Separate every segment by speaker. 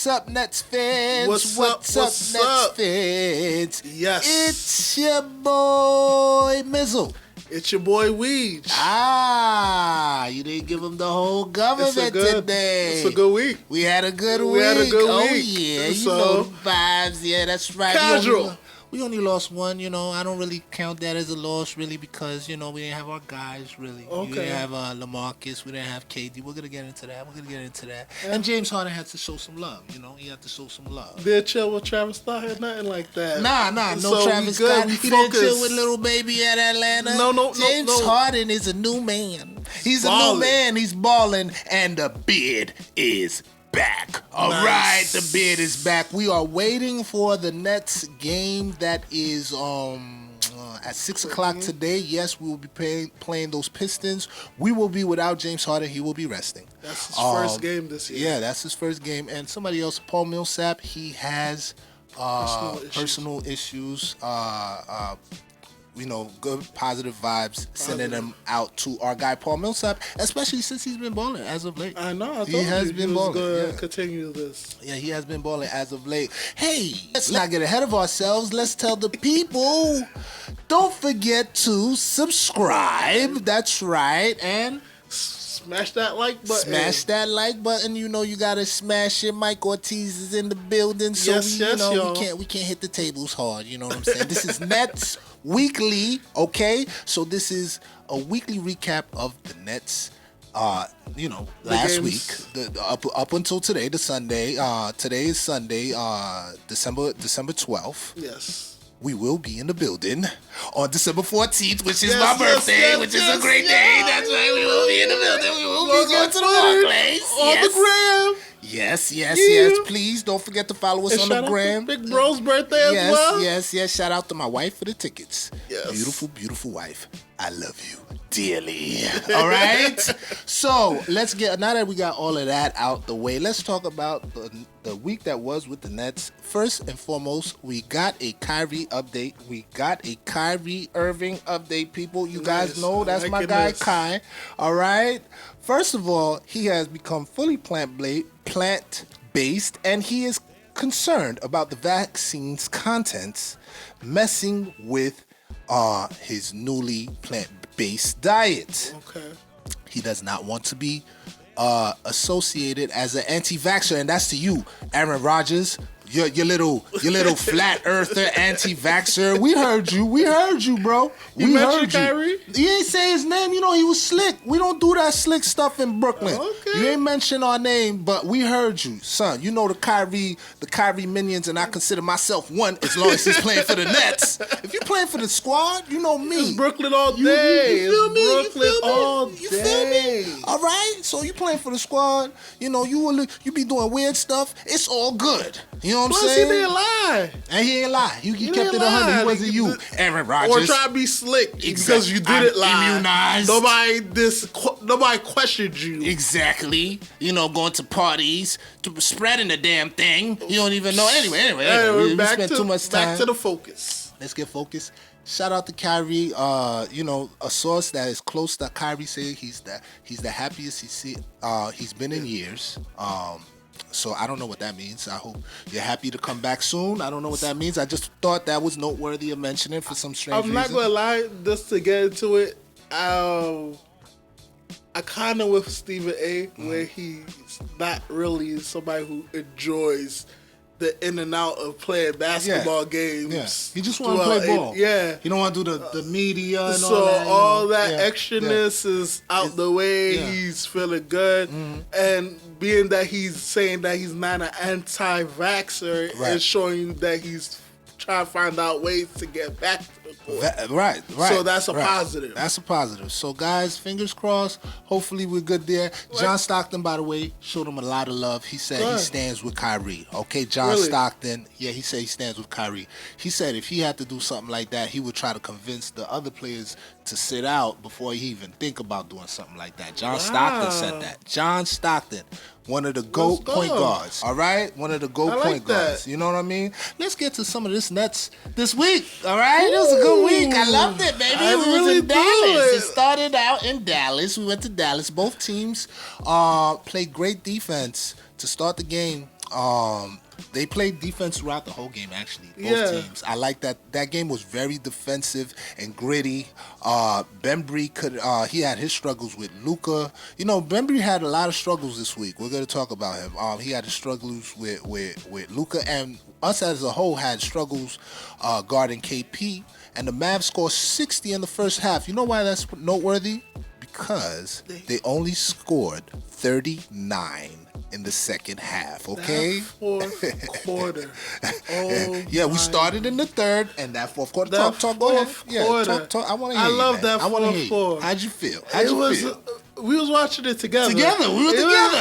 Speaker 1: What's up, Nets fans?
Speaker 2: What's up,
Speaker 1: Nets fans?
Speaker 2: Yes.
Speaker 1: It's your boy, Mizzle.
Speaker 2: It's your boy, Weege.
Speaker 1: You didn't give him the whole government today.
Speaker 2: It's a good week.
Speaker 1: We had a good week. Oh, yeah. You know the vibes. Yeah, that's right.
Speaker 2: Casual.
Speaker 1: We only lost one, I don't really count that as a loss, really, because, we didn't have our guys, really.
Speaker 2: Okay.
Speaker 1: We didn't have LaMarcus. We didn't have KD. We're going to get into that. Yeah. And James Harden had to show some love, He had to show some love.
Speaker 2: Did chill with Travis Scott? Nothing like that.
Speaker 1: Nah. No Travis Scott. He didn't chill with little baby at Atlanta.
Speaker 2: No.
Speaker 1: James Harden is a new man. He's a new man. He's balling. And the beard is back. All right, the beard is back. We are waiting for the Nets game that is at 6 o'clock today. Yes, we will be playing those Pistons. We will be without James Harden. He will be resting.
Speaker 2: That's his first game this year.
Speaker 1: Yeah, that's his first game. And somebody else, Paul Millsap, he has personal issues. Good positive vibes, sending them out to our guy Paul Millsap, especially since he's been balling as of late.
Speaker 2: I know.
Speaker 1: He has been balling.
Speaker 2: Going to continue this.
Speaker 1: Yeah, he has been balling as of late. Hey, let's not get ahead of ourselves. Let's tell the people. Don't forget to subscribe. That's right. And
Speaker 2: smash that like button.
Speaker 1: Smash that like button. You gotta smash it. Mike Ortiz is in the building, so we can't hit the tables hard. You know what I'm saying? This is Nets Weekly, okay? So this is a weekly recap of the Nets. Last week, up until today, the Sunday. Today is Sunday, December 12th.
Speaker 2: Yes.
Speaker 1: We will be in the building on December 14th, which is my birthday, which is a great day. That's right. We will be in the building. We will be going to the Barclays.
Speaker 2: On the gram.
Speaker 1: Yes. Please don't forget to follow us on the gram.
Speaker 2: Big Bro's birthday as well.
Speaker 1: Yes. Shout out to my wife for the tickets.
Speaker 2: Yes.
Speaker 1: Beautiful, beautiful wife. I love you dearly. All right. So let's now that we got all of that out the way, let's talk about the week that was with the Nets. First and foremost, we got a Kyrie update. We got a Kyrie Irving update, people. You guys know that's my guy, Kai. All right. First of all, he has become fully plant-based, and he is concerned about the vaccine's contents messing with his newly plant-based diet.
Speaker 2: Okay.
Speaker 1: He does not want to be associated as an anti-vaxxer, and that's to you, Aaron Rodgers. Your little flat earther anti-vaxxer. We heard you, bro. We heard you.
Speaker 2: Kyrie?
Speaker 1: He ain't say his name. He was slick. We don't do that slick stuff in Brooklyn.
Speaker 2: Okay.
Speaker 1: You ain't mention our name, but we heard you, son. You know the Kyrie minions, and I consider myself one as long as he's playing for the Nets. If you're playing for the squad, you know me.
Speaker 2: It's Brooklyn all day.
Speaker 1: You feel me?
Speaker 2: Brooklyn all day.
Speaker 1: You feel me? All right. So you playing for the squad? You be doing weird stuff. It's all good. You know what I'm saying?
Speaker 2: Plus, he didn't lie.
Speaker 1: And he ain't lie. He kept it 100. He wasn't you, Aaron Rodgers.
Speaker 2: Or try to be slick because you didn't lie.
Speaker 1: Immunized.
Speaker 2: Nobody questioned you.
Speaker 1: Exactly. Going to parties, spreading the damn thing. You don't even know. Anyway. We spent too much time.
Speaker 2: Back to the focus.
Speaker 1: Let's get focused. Shout out to Kyrie. A source that is close to Kyrie said he's the happiest he's been in years. So I don't know what that means. I hope you're happy to come back soon. I don't know what that means. I just thought that was noteworthy of mentioning for some strange reason.
Speaker 2: I'm not going to lie, just to get into it, I kind of with Stephen A, where he's not really somebody who enjoys the in and out of playing basketball games.
Speaker 1: Yeah. He just want to play ball.
Speaker 2: Yeah.
Speaker 1: He don't want to do the media and
Speaker 2: so
Speaker 1: all that.
Speaker 2: That extraness is out the way. Yeah. He's feeling good. Mm-hmm. And being that he's saying that he's not an anti-vaxxer, it's showing you that he's trying to find out ways to get back to the court.
Speaker 1: Right.
Speaker 2: So that's a positive.
Speaker 1: That's a positive. So guys, fingers crossed. Hopefully we're good there. John Stockton, by the way, showed him a lot of love. He said he stands with Kyrie. Okay, John Stockton. Yeah, he said he stands with Kyrie. He said if he had to do something like that, he would try to convince the other players to sit out before he even think about doing something like that. John Stockton said that. John Stockton. One of the GOAT point guards, all right? One of the GOAT point guards. You know what I mean? Let's get to some of this Nets this week, all right? It was a good week. I loved it, baby. We was in Dallas. It started out in Dallas. We went to Dallas. Both teams played great defense to start the game. They played defense throughout the whole game, actually. Both teams. I like that. That game was very defensive and gritty. Bembry he had his struggles with Luka. You know, Bembry had a lot of struggles this week. We're going to talk about him. He had his struggles with Luka, and us as a whole had struggles guarding KP. And the Mavs scored 60 in the first half. You know why that's noteworthy? Because they only scored 39 in the second half, okay?
Speaker 2: That fourth quarter. Oh,
Speaker 1: yeah, we started in the third, and that fourth quarter. Talk, go ahead. Yeah, talk. I want to hear you.
Speaker 2: I love that fourth quarter.
Speaker 1: How'd you feel?
Speaker 2: We was watching it together.
Speaker 1: We were together.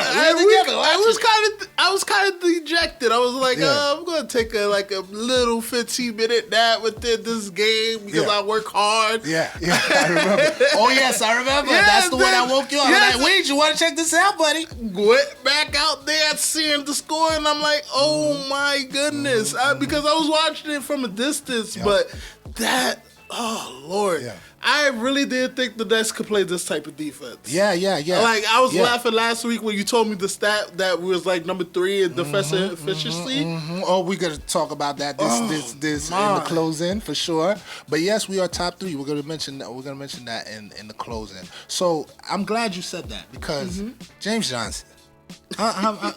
Speaker 2: I was kind of dejected. I was like, I'm gonna take a little 15-minute nap within this game because I work hard.
Speaker 1: Yeah, I remember. Oh yes, I remember. That's the one I woke you up. I'm like, wait, you want to check this out, buddy?
Speaker 2: Went back out there seeing the score, and I'm like, oh my goodness, because I was watching it from a distance, but that, oh Lord. Yeah. I really did think the Nets could play this type of defense.
Speaker 1: Yeah.
Speaker 2: Like, I was laughing last week when you told me the stat that we was like number 3 in defensive efficiency.
Speaker 1: Oh, we're going to talk about that this in the closing for sure. But yes, we are top 3. We're going to mention that. We're going to mention that in the closing. So I'm glad you said that because James Johnson.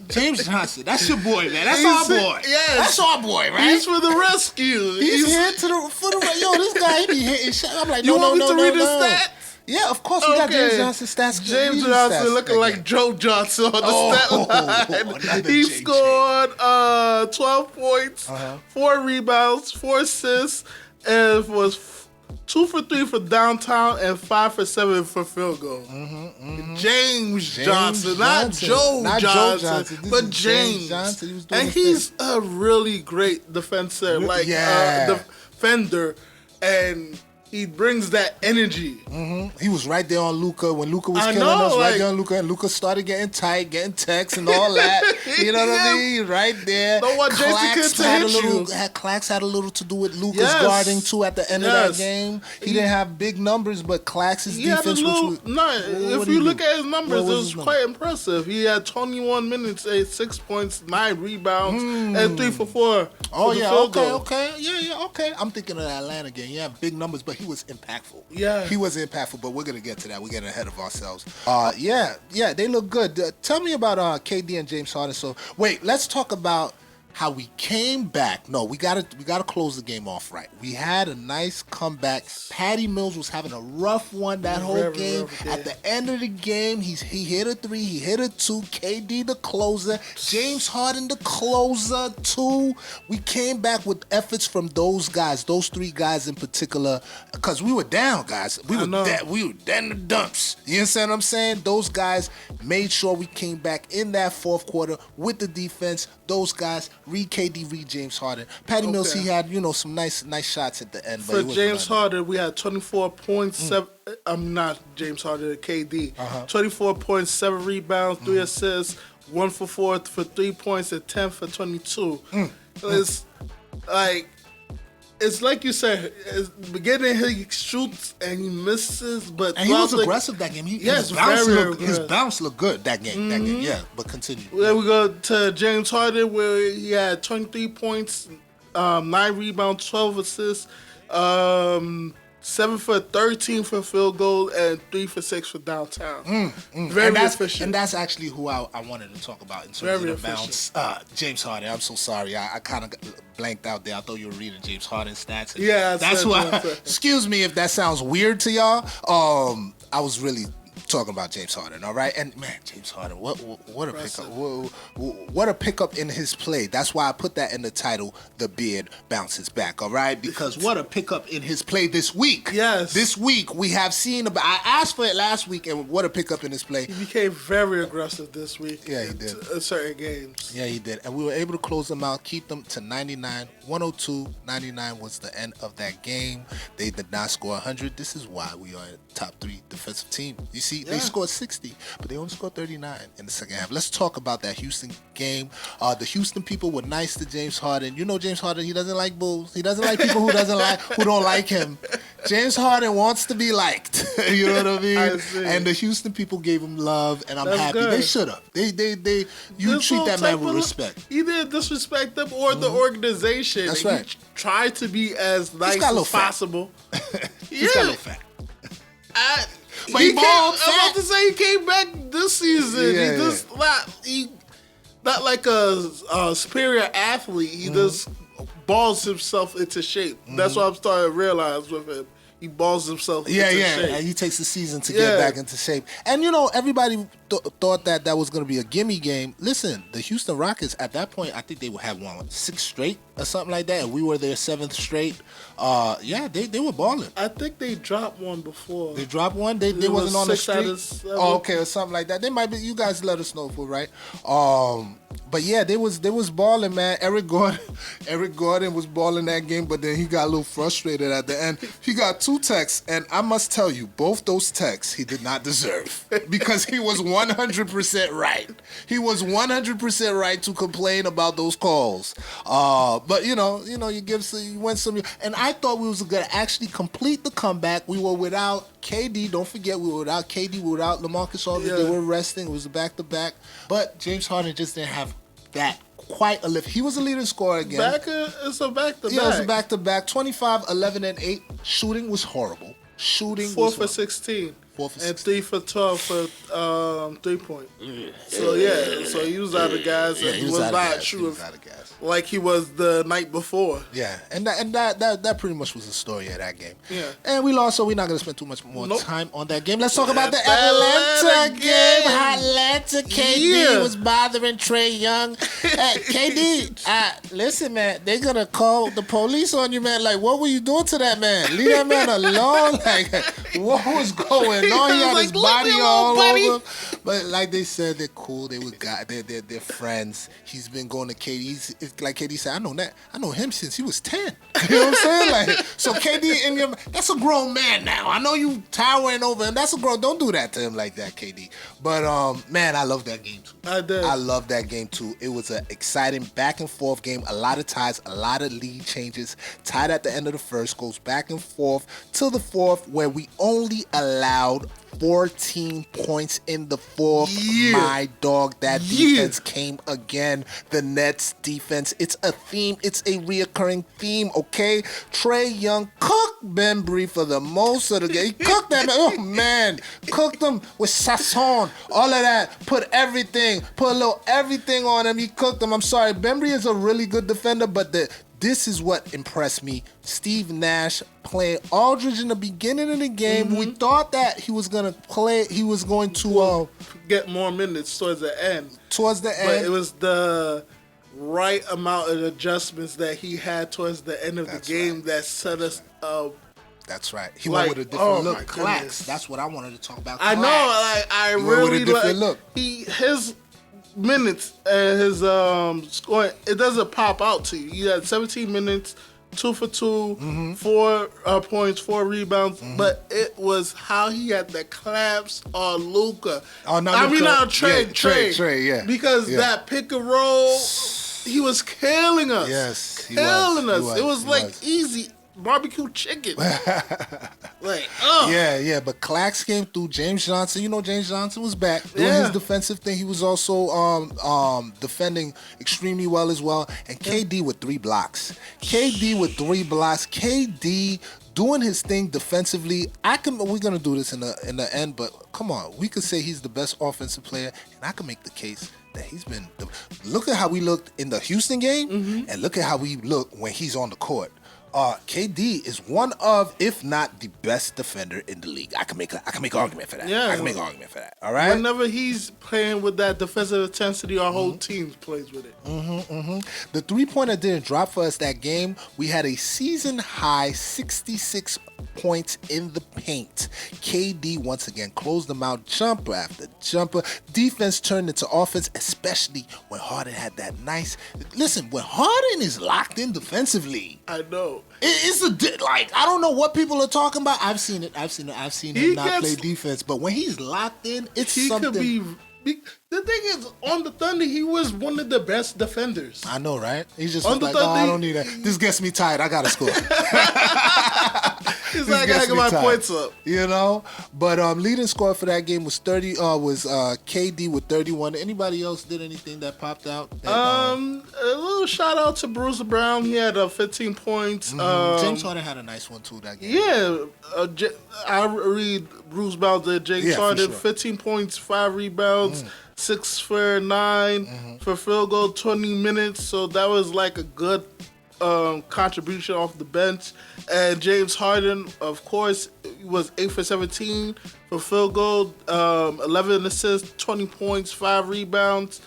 Speaker 1: James Johnson, that's your boy, man. That's our boy.
Speaker 2: Yes.
Speaker 1: That's our boy, right?
Speaker 2: He's for the rescue.
Speaker 1: He's here for the yo, this guy, he be hitting shit. I'm like,
Speaker 2: you want me to read his stats?
Speaker 1: Yeah, of course. We got James Johnson stats.
Speaker 2: James Johnson looking like Joe Johnson on the stat line. He scored 12 points, 4 rebounds, 4 assists, and was 2 for 3 for downtown and 5 for 7 for field goal. James Johnson, not Joe Johnson, but James Johnson. He was doing he's a really great defender, defender, and he brings that energy.
Speaker 1: He was right there on Luka when Luka was killing us. Right there on Luka, and Luka started getting tight, getting texts and all that. You know what I mean? Right there.
Speaker 2: Don't want Jason to hit you.
Speaker 1: Clax had a little to do with Luka's guarding too at the end of that game. He didn't have big numbers, but Clax's defense.
Speaker 2: If you look at his numbers, it was quite impressive. He had 21 minutes, 6 points, 9 rebounds, and 3 for 4.
Speaker 1: Oh yeah, okay. I'm thinking of the Atlanta game. Yeah, big numbers, but he was impactful.
Speaker 2: Yeah.
Speaker 1: He was impactful, but we're going to get to that. We're getting ahead of ourselves. They look good. Tell me about KD and James Harden. So, wait, let's talk about how we came back. No, we gotta close the game off right. We had a nice comeback. Patty Mills was having a rough one that whole game. At the end of the game, he hit a 3, he hit a 2. KD the closer, James Harden the closer too. We came back with efforts from those guys, those 3 guys in particular, because we were down, guys. We were dead in the dumps. You understand what I'm saying? Those guys made sure we came back in that fourth quarter with the defense. Those guys, read KD, read James Harden. Patty Mills, he had, some nice shots at the end.
Speaker 2: For James Harden, we had 24 points, I'm not James Harden, KD. 24 points, 7 rebounds, 3 assists, 1 for 4 for 3 points, and 10 for 22. It's like you said, at the beginning he shoots and he misses, but
Speaker 1: he was aggressive that game. His bounce looked good that game. Yeah, but continue.
Speaker 2: Then we go to James Harden where he had 23 points, 9 rebounds, 12 assists, 7 for 13 for field goal, and 3 for 6 for downtown. Very efficient.
Speaker 1: And that's actually who I wanted to talk about in terms of the bounce. James Harden. I'm so sorry. I kind of blanked out there. I thought you were reading James Harden's stats.
Speaker 2: Yeah,
Speaker 1: that's why. Excuse me if that sounds weird to y'all. I was really talking about James Harden, all right? And man, James Harden, what a pickup. What a pickup in his play. That's why I put that in the title, The Beard Bounces Back, all right? Because what a pickup in his play this week.
Speaker 2: Yes.
Speaker 1: This week we have seen, I asked for it last week, and what a pickup in his play.
Speaker 2: He became very aggressive this week.
Speaker 1: Yeah, he did.
Speaker 2: In certain games.
Speaker 1: Yeah, he did. And we were able to close them out, keep them to 99. 102-99 was the end of that game. They did not score 100. This is why we are a top 3 defensive team. You see, they scored 60, but they only scored 39 in the second half. Let's talk about that Houston game. The Houston people were nice to James Harden. You know James Harden, he doesn't like bulls. He doesn't like people who don't like him. James Harden wants to be liked. You know what I mean?
Speaker 2: I see.
Speaker 1: And the Houston people gave him love, and I'm
Speaker 2: That's
Speaker 1: happy.
Speaker 2: good.
Speaker 1: They should have. You treat that man with respect.
Speaker 2: He didn't disrespect them or the organization.
Speaker 1: That's right.
Speaker 2: He tried to be as nice as possible.
Speaker 1: He's got a little fat.
Speaker 2: But I'm about to say he came back this season.
Speaker 1: Yeah,
Speaker 2: he just not like a superior athlete. He just balls himself into shape. That's what I'm starting to realize with him. He balls himself into shape.
Speaker 1: Yeah. He takes the season to get back into shape. And, you know, everybody thought that was going to be a gimme game. Listen, the Houston Rockets, at that point, I think they would have won 6 straight or something like that. And we were their 7th straight. They were balling.
Speaker 2: I think they dropped one before.
Speaker 1: They dropped one? They wasn't on the streak?
Speaker 2: Oh,
Speaker 1: okay, or something like that. They might be. You guys let us know if we're right. But yeah, they was balling, man. Eric Gordon was balling that game, but then he got a little frustrated at the end. He got 2 texts, and I must tell you, both those texts he did not deserve because he was 100% right. He was 100% right to complain about those calls. But you win some, and I thought we was gonna actually complete the comeback. We were without KD. Don't forget, we were without KD. We were without LaMarcus Aldridge. They were resting. It was a back-to-back. But James Harden just didn't have that quite a lift. He was a leading scorer again.
Speaker 2: It's a back-to-back.
Speaker 1: Yeah, it was a back-to-back. 25, 11, and 8. Shooting was horrible.
Speaker 2: 4 for 16.
Speaker 1: 4 for 16.
Speaker 2: And 3 for 12 for 3-point. So he was out of gas.
Speaker 1: Yeah,
Speaker 2: he was not shooting like he was the night before.
Speaker 1: Yeah, and that pretty much was the story of that game.
Speaker 2: Yeah,
Speaker 1: and we lost, so we're not gonna spend too much more time on that game. Let's talk about the Atlanta game. Atlanta, KD was bothering Trae Young. KD, listen, man, they're gonna call the police on you, man. Like, what were you doing to that man? Leave that man alone. Like, what was going on? He had his body all over. But like they said, they're cool. They were guys. They're friends. He's been going to KD. It's like KD said, I know him since he was 10. You know what I'm saying? Like, so KD, that's a grown man now. I know you towering over him. That's a grown. Don't do that to him like that, KD. But man, I love that game too.
Speaker 2: I did.
Speaker 1: I love that game too. It was an exciting back and forth game. A lot of ties, a lot of lead changes. Tied at the end of the first, goes back and forth to the fourth, where we only allowed 14 points in the fourth.
Speaker 2: Yeah.
Speaker 1: My dog, that defense came again. The Nets defense. It's a theme. It's a reoccurring theme, okay? Trae Young cooked Bembry for the most of the game. He cooked that man. Oh, man. Cooked him with sazon. All of that. Put a little everything on him. He cooked him. I'm sorry. Bembry is a really good defender, but this is what impressed me. Steve Nash playing Aldridge in the beginning of the game. Mm-hmm. We thought that he was going to
Speaker 2: get more minutes towards the end.
Speaker 1: But
Speaker 2: it was the right amount of adjustments that he had towards the end of the game that set us up.
Speaker 1: That's right. He went with a different look. Clax. That's what I wanted to talk about.
Speaker 2: I know. I really
Speaker 1: with a different look.
Speaker 2: His minutes and his scoring, it doesn't pop out to you. He had 17 minutes, 2 for 2, 4 points, 4 rebounds, but it was how he had the clamps on Luka. Trae,
Speaker 1: yeah.
Speaker 2: Because that pick and roll, he was killing us.
Speaker 1: Yes,
Speaker 2: he was. It was like easy barbecue chicken.
Speaker 1: But Clax came through. James Johnson, James Johnson was back doing his defensive thing. He was also defending extremely well as well. And KD with 3 blocks. KD doing his thing defensively. We're gonna do this in the end, but come on, we could say he's the best offensive player, and I can make the case that he's been. Look at how we looked in the Houston game, and look at how we look when he's on the court. KD is one of, if not the best defender in the league. I can make an argument for that.
Speaker 2: Yeah,
Speaker 1: I can make an argument for that. All right.
Speaker 2: Whenever he's playing with that defensive intensity, our whole team plays with it.
Speaker 1: The 3-pointer didn't drop for us that game. We had a season high 66 points in the paint. KD once again closed them out, jumper after jumper. Defense turned into offense, especially when Harden had that nice. Listen, when Harden is locked in defensively,
Speaker 2: I know.
Speaker 1: It's I don't know what people are talking about. I've seen him not play defense, but when he's locked in, he something.
Speaker 2: Could be. The thing is, on the Thunder, he was one of the best defenders.
Speaker 1: I know, right? He's just I don't need that. This gets me tired. I gotta score.
Speaker 2: He's like, I gotta get my points up.
Speaker 1: You know? But leading scorer for that game was KD with 31. Anybody else did anything that popped out?
Speaker 2: A little shout out to Bruce Brown. He had 15 points.
Speaker 1: James Harden had a nice one too that game.
Speaker 2: Yeah. I read Bruce Brown did. James Harden, sure. 15 points, 5 rebounds, 6 for 9 for field goal, 20 minutes. So that was like a good contribution off the bench. And James Harden, of course, was 8 for 17 for field goal, 11 assists, 20 points, 5 rebounds.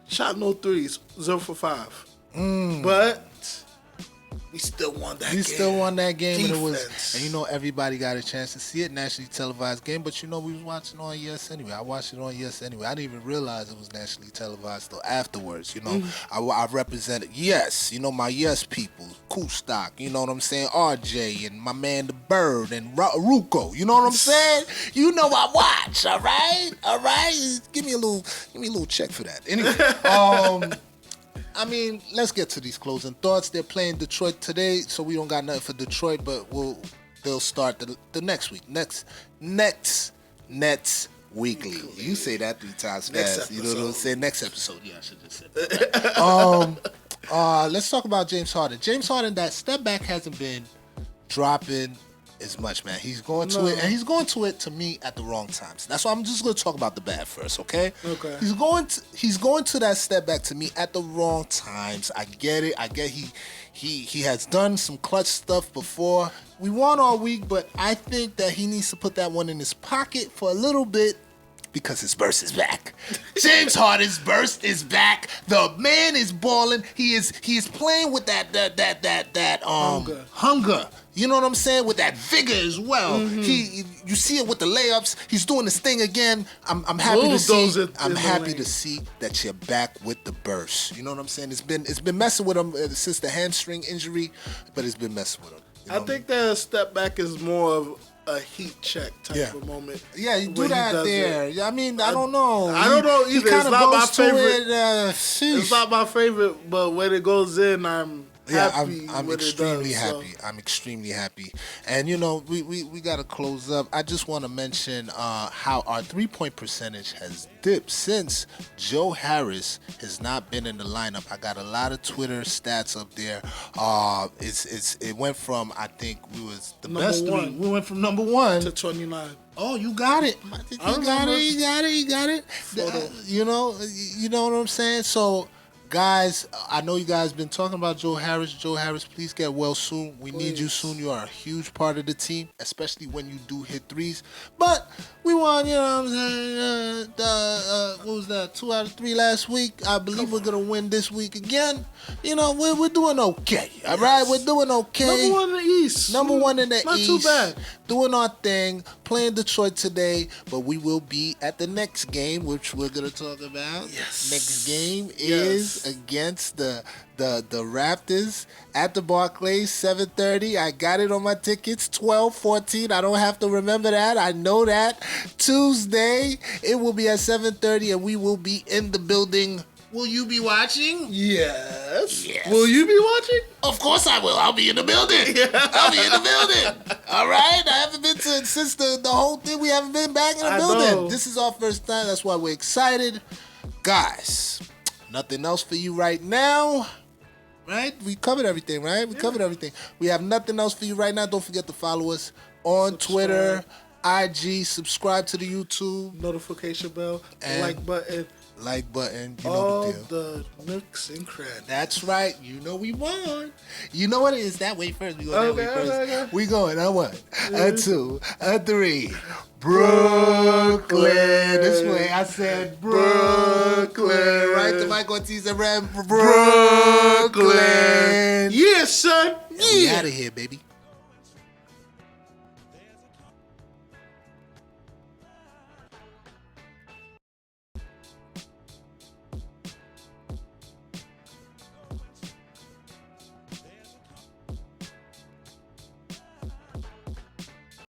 Speaker 2: Shot no threes, 0 for 5. But we still won that game.
Speaker 1: We still won that game, and you know, everybody got a chance to see it, nationally televised game. But you know, we was watching on Yes anyway. I watched it on Yes anyway. I didn't even realize it was nationally televised till afterwards. You know, I represented Yes. You know, my Yes people, Cool Stock. You know what I'm saying? RJ and my man the Bird and Ruko. You know what I'm saying? You know I watch. All right. Give me a little check for that. Anyway, I mean, let's get to these closing thoughts. They're playing Detroit today, so we don't got nothing for Detroit, but they'll start the next week. Next Nets Weekly. You say that 3 times fast. You know what I'm saying? Next episode. Yeah, I should just say that. Let's talk about James Harden. James Harden, that step back hasn't been dropping as much, man. He's going to it, and he's going to it to me at the wrong times. That's why I'm just going to talk about the bad first, okay?
Speaker 2: Okay.
Speaker 1: He's going to that step back to me at the wrong times. I get it. I get he has done some clutch stuff before. We won all week, but I think that he needs to put that one in his pocket for a little bit. Because his burst is back. James Harden's burst is back. The man is balling. He is playing with that hunger. You know what I'm saying? With that vigor as well. You see it with the layups. He's doing his thing again. I'm happy to see. I'm happy to see that you're back with the burst. You know what I'm saying? It's been messing with him since the hamstring injury, but it's been messing with him. You know
Speaker 2: I think that step back is more of a heat check type of moment.
Speaker 1: Yeah, you do that there. I mean, I don't know.
Speaker 2: I don't know either.
Speaker 1: It's not my favorite.
Speaker 2: It's not my favorite, but when it goes in, I'm happy.
Speaker 1: I'm extremely happy. So. I'm extremely happy. And you know, we got to close up. I just want to mention how our 3-point percentage has dipped since Joe Harris has not been in the lineup. I got a lot of Twitter stats up there. It went from, I think we was the number best 3. We went from number 1
Speaker 2: to 29.
Speaker 1: Oh, you got it. You got it. You know what I'm saying? So, guys, I know you guys been talking about Joe Harris. Joe Harris, please get well soon. We need you soon. You are a huge part of the team, especially when you do hit threes. But we won, you know what I'm saying? What was that? 2 out of 3 last week. I believe we're going to win this week again. You know, we're doing okay. All right? We're doing okay.
Speaker 2: Number 1 in the East.
Speaker 1: Number 1 in the East.
Speaker 2: Not too bad.
Speaker 1: Doing our thing. Playing Detroit today. But we will be at the next game, which we're going to talk about.
Speaker 2: Yes.
Speaker 1: Next game is against the Raptors at the Barclays, 7:30. I got it on my tickets, 12:14. I don't have to remember that. I know that. Tuesday, it will be at 7:30, and we will be in the building. Will you be watching?
Speaker 2: Yes. Will you be watching?
Speaker 1: Of course I will. I'll be in the building. I'll be in the building. All right? I haven't been to, since the whole thing, we haven't been back in the building.
Speaker 2: Know.
Speaker 1: This is our first time. That's why we're excited. Guys, nothing else for you right now. Right? We covered everything, right? We covered everything. We have nothing else for you right now. Don't forget to follow us on Twitter, IG, subscribe to the YouTube.
Speaker 2: Notification bell, like button.
Speaker 1: You know the deal.
Speaker 2: The nooks and crannies.
Speaker 1: That's right. You know we won. You know what it is. That way first. We go that way first.
Speaker 2: Okay.
Speaker 1: We going. A 1, a 2, a 3. Brooklyn. This way. I said Brooklyn. Right? The Mike Ortiz and Ram. Brooklyn.
Speaker 2: Yeah, son.
Speaker 1: And we out of here, baby.